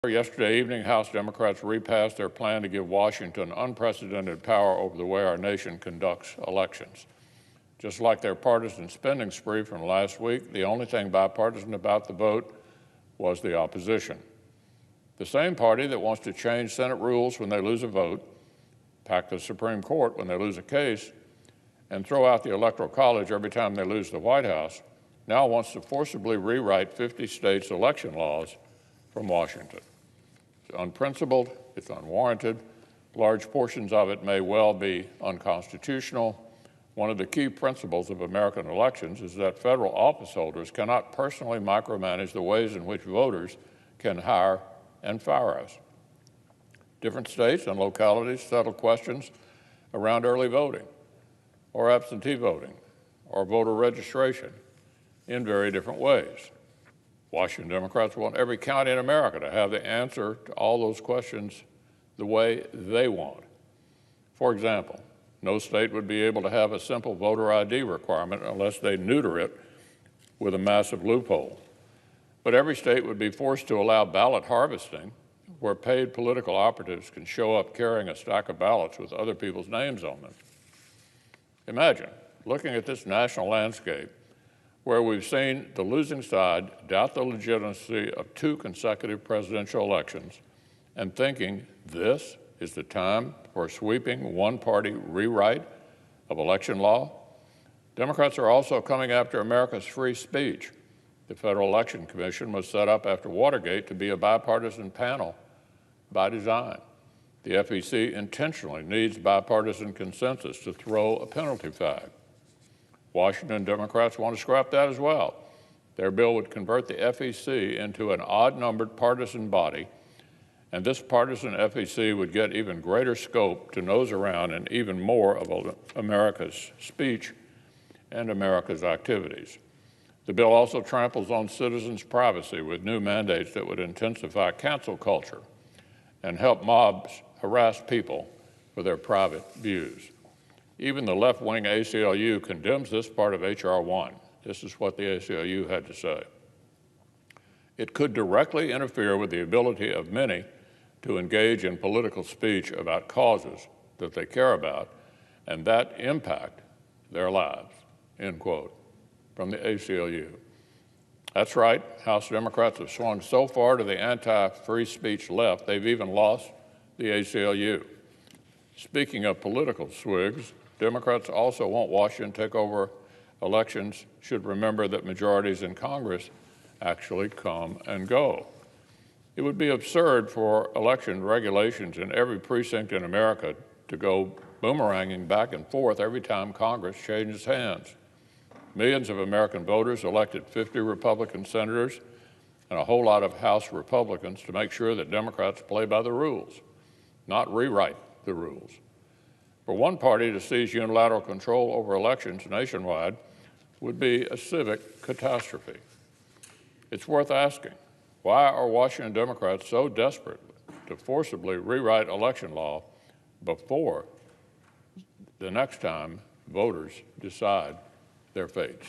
Yesterday evening, House Democrats repassed their plan to give Washington unprecedented power over the way our nation conducts elections. Just like their partisan spending spree from last week, the only thing bipartisan about the vote was the opposition. The same party that wants to change Senate rules when they lose a vote, pack the Supreme Court when they lose a case, and throw out the Electoral College every time they lose the White House, now wants to forcibly rewrite 50 states' election laws from Washington. It's unprincipled, it's unwarranted. Large portions of it may well be unconstitutional. One of the key principles of American elections is that federal office holders cannot personally micromanage the ways in which voters can hire and fire us. Different states and localities settle questions around early voting, or absentee voting, or voter registration in very different ways. Washington Democrats want every county in America to have the answer to all those questions the way they want. For example, no state would be able to have a simple voter ID requirement unless they neuter it with a massive loophole. But every state would be forced to allow ballot harvesting, where paid political operatives can show up carrying a stack of ballots with other people's names on them. Imagine looking at this national landscape where we've seen the losing side doubt the legitimacy of 2 consecutive presidential elections and thinking this is the time for a sweeping one-party rewrite of election law. Democrats are also coming after America's free speech. The Federal Election Commission was set up after Watergate to be a bipartisan panel by design. The FEC intentionally needs bipartisan consensus to throw a penalty flag. Washington Democrats want to scrap that as well. Their bill would convert the FEC into an odd-numbered partisan body, and this partisan FEC would get even greater scope to nose around in even more of America's speech and America's activities. The bill also tramples on citizens' privacy with new mandates that would intensify cancel culture and help mobs harass people for their private views. Even the left-wing ACLU condemns this part of H.R. 1. This is what the ACLU had to say. It could directly interfere with the ability of many to engage in political speech about causes that they care about and that impact their lives, end quote, from the ACLU. That's right, House Democrats have swung so far to the anti-free speech left, they've even lost the ACLU. Speaking of political swigs, Democrats also want Washington to take over elections, should remember that majorities in Congress actually come and go. It would be absurd for election regulations in every precinct in America to go boomeranging back and forth every time Congress changes hands. Millions of American voters elected 50 Republican senators and a whole lot of House Republicans to make sure that Democrats play by the rules, not rewrite the rules. For one party to seize unilateral control over elections nationwide would be a civic catastrophe. It's worth asking, why are Washington Democrats so desperate to forcibly rewrite election law before the next time voters decide their fates?